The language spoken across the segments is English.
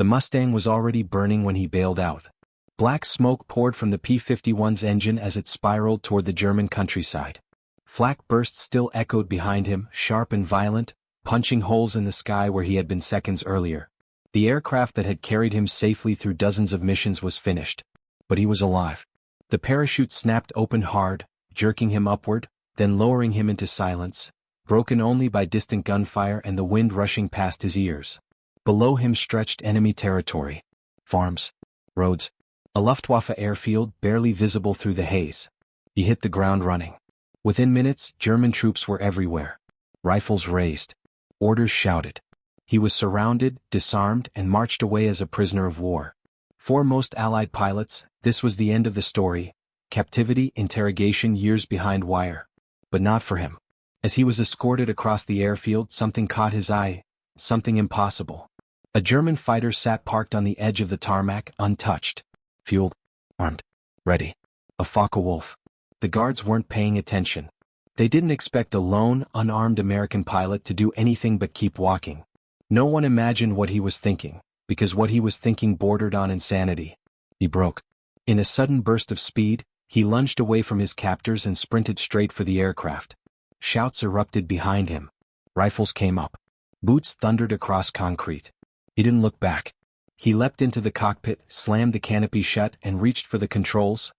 The Mustang was already burning when he bailed out. Black smoke poured from the P-51's engine as it spiraled toward the German countryside. Flak bursts still echoed behind him, sharp and violent, punching holes in the sky where he had been seconds earlier. The aircraft that had carried him safely through dozens of missions was finished. But he was alive. The parachute snapped open hard, jerking him upward, then lowering him into silence, broken only by distant gunfire and the wind rushing past his ears. Below him stretched enemy territory. Farms. Roads. A Luftwaffe airfield barely visible through the haze. He hit the ground running. Within minutes, German troops were everywhere. Rifles raised. Orders shouted. He was surrounded, disarmed, and marched away as a prisoner of war. For most Allied pilots, this was the end of the story. Captivity, interrogation, years behind wire. But not for him. As he was escorted across the airfield, something caught his eye. Something impossible. A German fighter sat parked on the edge of the tarmac, untouched. Fueled. Armed. Ready. A Focke-Wulf. The guards weren't paying attention. They didn't expect a lone, unarmed American pilot to do anything but keep walking. No one imagined what he was thinking, because what he was thinking bordered on insanity. He broke. In a sudden burst of speed, he lunged away from his captors and sprinted straight for the aircraft. Shouts erupted behind him. Rifles came up. Boots thundered across concrete. He didn't look back. He leapt into the cockpit, slammed the canopy shut, and reached for the controls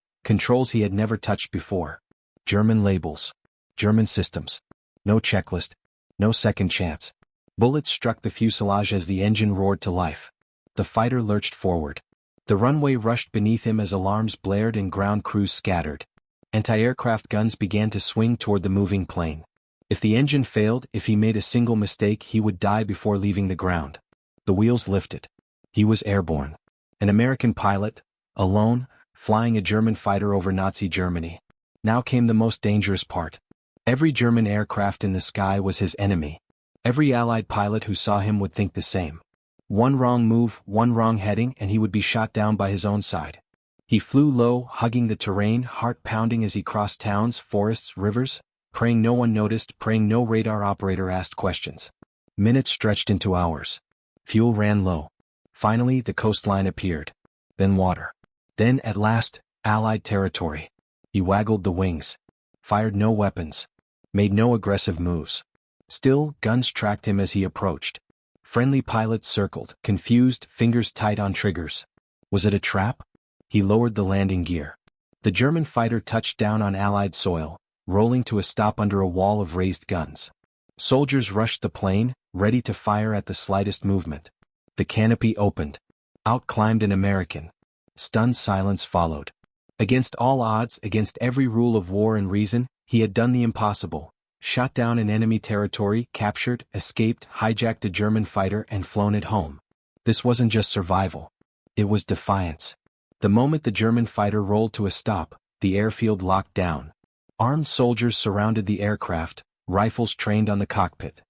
he had never touched before. German labels. German systems. No checklist. No second chance. Bullets struck the fuselage as the engine roared to life. The fighter lurched forward. The runway rushed beneath him as alarms blared and ground crews scattered. Anti-aircraft guns began to swing toward the moving plane. If the engine failed, if he made a single mistake, he would die before leaving the ground. The wheels lifted. He was airborne. An American pilot, alone, flying a German fighter over Nazi Germany. Now came the most dangerous part. Every German aircraft in the sky was his enemy. Every Allied pilot who saw him would think the same. One wrong move, one wrong heading, and he would be shot down by his own side. He flew low, hugging the terrain, heart pounding as he crossed towns, forests, rivers, praying no one noticed, praying no radar operator asked questions. Minutes stretched into hours. Fuel ran low. Finally, the coastline appeared. Then water. Then, at last, Allied territory. He waggled the wings. Fired no weapons. Made no aggressive moves. Still, guns tracked him as he approached. Friendly pilots circled, confused, fingers tight on triggers. Was it a trap? He lowered the landing gear. The German fighter touched down on Allied soil, rolling to a stop under a wall of raised guns. Soldiers rushed the plane, ready to fire at the slightest movement. The canopy opened. Out climbed an American. Stunned silence followed. Against all odds, against every rule of war and reason, he had done the impossible. Shot down in enemy territory, captured, escaped, hijacked a German fighter and flown it home. This wasn't just survival. It was defiance. The moment the German fighter rolled to a stop, the airfield locked down. Armed soldiers surrounded the aircraft, rifles trained on the cockpit.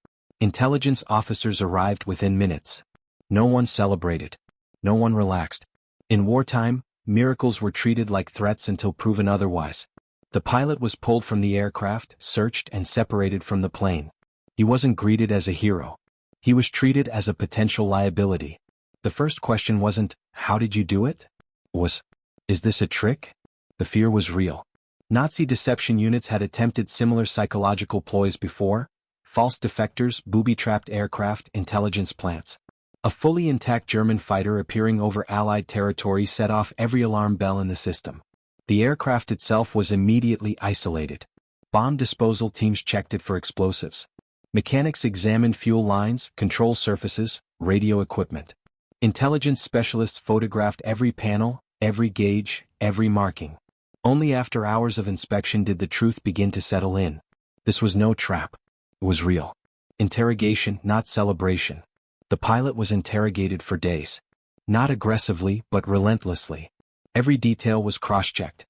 Intelligence officers arrived within minutes. No one celebrated. No one relaxed. In wartime, miracles were treated like threats until proven otherwise. The pilot was pulled from the aircraft, searched and separated from the plane. He wasn't greeted as a hero. He was treated as a potential liability. The first question wasn't, "How did you do it?" Was, "Is this a trick?" The fear was real. Nazi deception units had attempted similar psychological ploys before: false defectors, booby-trapped aircraft, intelligence plants. A fully intact German fighter appearing over Allied territory set off every alarm bell in the system. The aircraft itself was immediately isolated. Bomb disposal teams checked it for explosives. Mechanics examined fuel lines, control surfaces, radio equipment. Intelligence specialists photographed every panel, every gauge, every marking. Only after hours of inspection did the truth begin to settle in. This was no trap. It was real. Interrogation, not celebration. The pilot was interrogated for days. Not aggressively, but relentlessly. Every detail was cross-checked.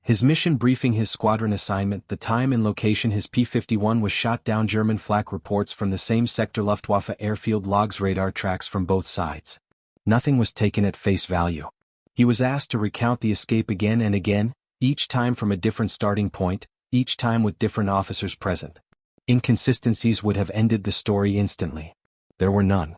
His mission briefing, his squadron assignment, the time and location his P-51 was shot down, German flak reports from the same sector, Luftwaffe airfield logs, radar tracks from both sides. Nothing was taken at face value. He was asked to recount the escape again and again, each time from a different starting point, each time with different officers present. Inconsistencies would have ended the story instantly. There were none.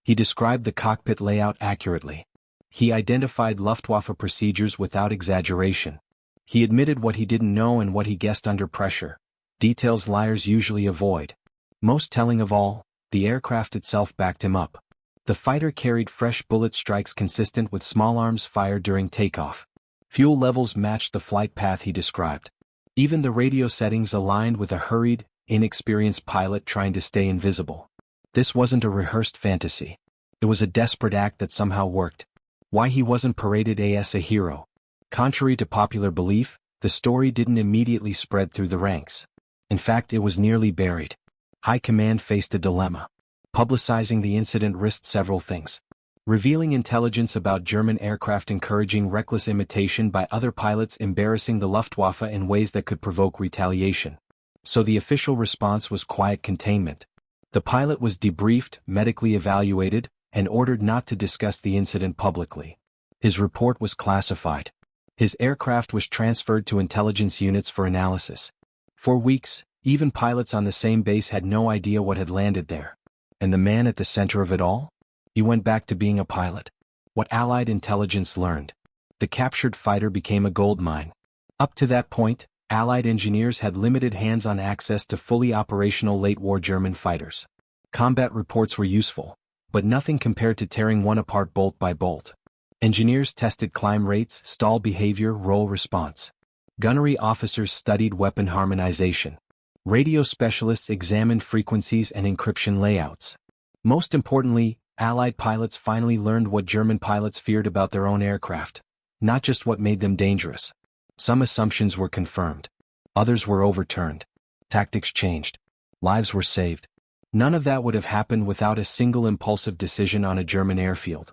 He described the cockpit layout accurately. He identified Luftwaffe procedures without exaggeration. He admitted what he didn't know and what he guessed under pressure, details liars usually avoid. Most telling of all, the aircraft itself backed him up. The fighter carried fresh bullet strikes consistent with small arms fired during takeoff. Fuel levels matched the flight path he described. Even the radio settings aligned with a hurried, inexperienced pilot trying to stay invisible. This wasn't a rehearsed fantasy. It was a desperate act that somehow worked. Why he wasn't paraded as a hero? Contrary to popular belief, the story didn't immediately spread through the ranks. In fact, it was nearly buried. High command faced a dilemma. Publicizing the incident risked several things. Revealing intelligence about German aircraft encouraging reckless imitation by other pilots, embarrassing the Luftwaffe in ways that could provoke retaliation. So the official response was quiet containment. The pilot was debriefed, medically evaluated, and ordered not to discuss the incident publicly. His report was classified. His aircraft was transferred to intelligence units for analysis. For weeks, even pilots on the same base had no idea what had landed there. And the man at the center of it all? He went back to being a pilot. What Allied intelligence learned. The captured fighter became a goldmine. Up to that point, Allied engineers had limited hands-on access to fully operational late-war German fighters. Combat reports were useful, but nothing compared to tearing one apart bolt by bolt. Engineers tested climb rates, stall behavior, roll response. Gunnery officers studied weapon harmonization. Radio specialists examined frequencies and encryption layouts. Most importantly, Allied pilots finally learned what German pilots feared about their own aircraft, not just what made them dangerous. Some assumptions were confirmed. Others were overturned. Tactics changed. Lives were saved. None of that would have happened without a single impulsive decision on a German airfield.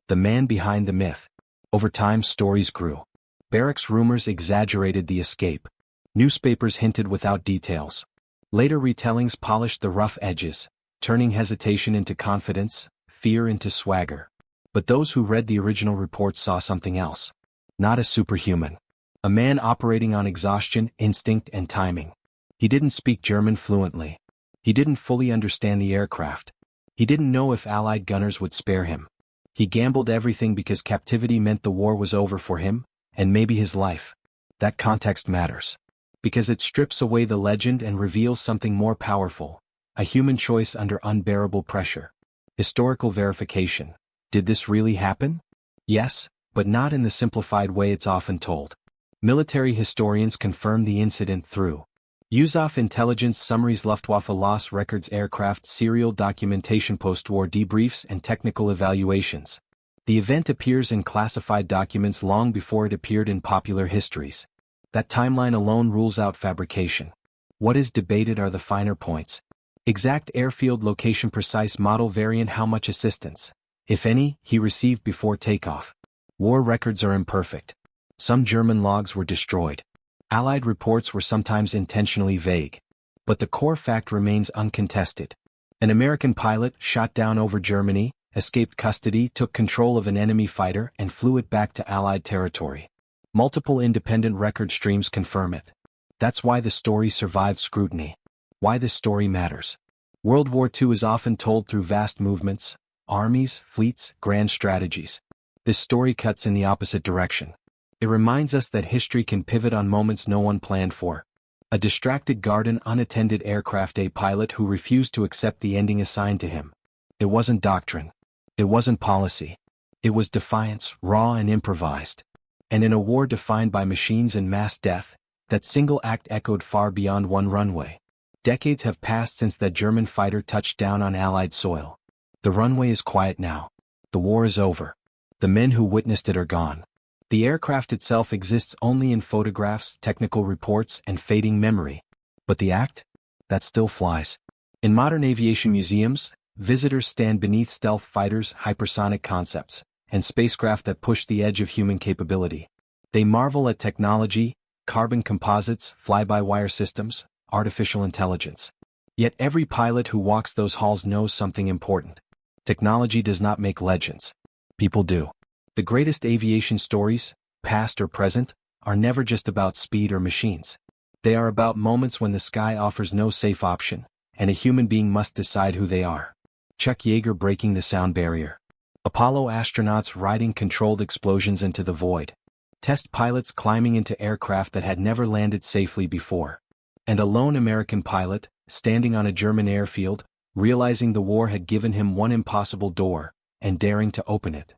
The man behind the myth. Over time, stories grew. Barracks rumors exaggerated the escape. Newspapers hinted without details. Later retellings polished the rough edges, turning hesitation into confidence, fear into swagger. But those who read the original reports saw something else. Not a superhuman. A man operating on exhaustion, instinct, and timing. He didn't speak German fluently. He didn't fully understand the aircraft. He didn't know if Allied gunners would spare him. He gambled everything because captivity meant the war was over for him, and maybe his life. That context matters. Because it strips away the legend and reveals something more powerful, a human choice under unbearable pressure. Historical verification. Did this really happen? Yes, but not in the simplified way it's often told. Military historians confirm the incident through USAF intelligence summaries, Luftwaffe loss records, aircraft serial documentation, post-war debriefs, and technical evaluations. The event appears in classified documents long before it appeared in popular histories. That timeline alone rules out fabrication. What is debated are the finer points. Exact airfield location, precise model variant, how much assistance, if any, he received before takeoff. War records are imperfect. Some German logs were destroyed. Allied reports were sometimes intentionally vague. But the core fact remains uncontested. An American pilot, shot down over Germany, escaped custody, took control of an enemy fighter, and flew it back to Allied territory. Multiple independent record streams confirm it. That's why the story survived scrutiny. Why this story matters. World War II is often told through vast movements, armies, fleets, grand strategies. This story cuts in the opposite direction. It reminds us that history can pivot on moments no one planned for. A distracted garden, unattended aircraft, a pilot who refused to accept the ending assigned to him. It wasn't doctrine. It wasn't policy. It was defiance, raw and improvised. And in a war defined by machines and mass death, that single act echoed far beyond one runway. Decades have passed since that German fighter touched down on Allied soil. The runway is quiet now. The war is over. The men who witnessed it are gone. The aircraft itself exists only in photographs, technical reports, and fading memory. But the act? That still flies. In modern aviation museums, visitors stand beneath stealth fighters, hypersonic concepts, and spacecraft that push the edge of human capability. They marvel at technology, carbon composites, fly-by-wire systems, artificial intelligence. Yet every pilot who walks those halls knows something important. Technology does not make legends. People do. The greatest aviation stories, past or present, are never just about speed or machines. They are about moments when the sky offers no safe option, and a human being must decide who they are. Chuck Yeager breaking the sound barrier. Apollo astronauts riding controlled explosions into the void. Test pilots climbing into aircraft that had never landed safely before. And a lone American pilot, standing on a German airfield, realizing the war had given him one impossible door, and daring to open it.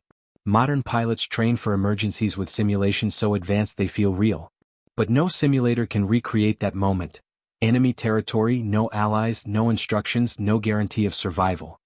Modern pilots train for emergencies with simulations so advanced they feel real. But no simulator can recreate that moment. Enemy territory, no allies, no instructions, no guarantee of survival.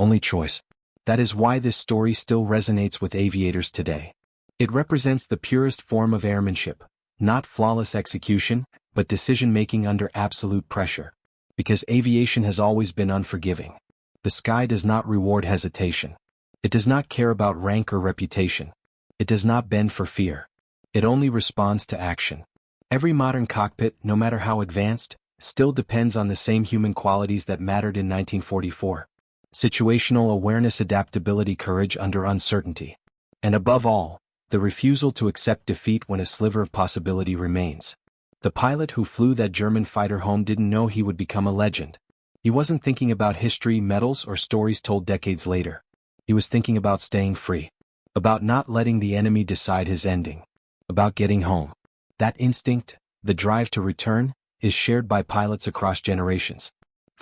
Only choice. That is why this story still resonates with aviators today. It represents the purest form of airmanship, not flawless execution, but decision-making under absolute pressure. Because aviation has always been unforgiving. The sky does not reward hesitation. It does not care about rank or reputation. It does not bend for fear. It only responds to action. Every modern cockpit, no matter how advanced, still depends on the same human qualities that mattered in 1944. Situational awareness, adaptability, courage under uncertainty. And above all, the refusal to accept defeat when a sliver of possibility remains. The pilot who flew that German fighter home didn't know he would become a legend. He wasn't thinking about history, medals, or stories told decades later. He was thinking about staying free. About not letting the enemy decide his ending. About getting home. That instinct, the drive to return, is shared by pilots across generations.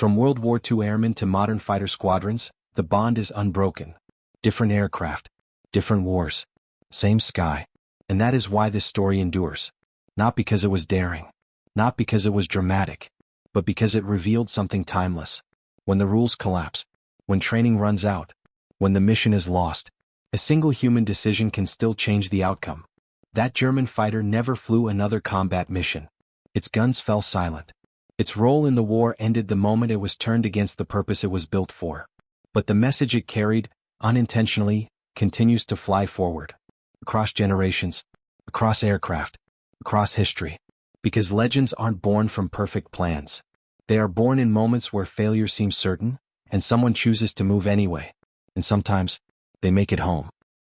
From World War II airmen to modern fighter squadrons, the bond is unbroken. Different aircraft. Different wars. Same sky. And that is why this story endures. Not because it was daring. Not because it was dramatic. But because it revealed something timeless. When the rules collapse. When training runs out. When the mission is lost. A single human decision can still change the outcome. That German fighter never flew another combat mission. Its guns fell silent. Its role in the war ended the moment it was turned against the purpose it was built for. But the message it carried, unintentionally, continues to fly forward. Across generations. Across aircraft. Across history. Because legends aren't born from perfect plans. They are born in moments where failure seems certain, and someone chooses to move anyway. And sometimes, they make it home.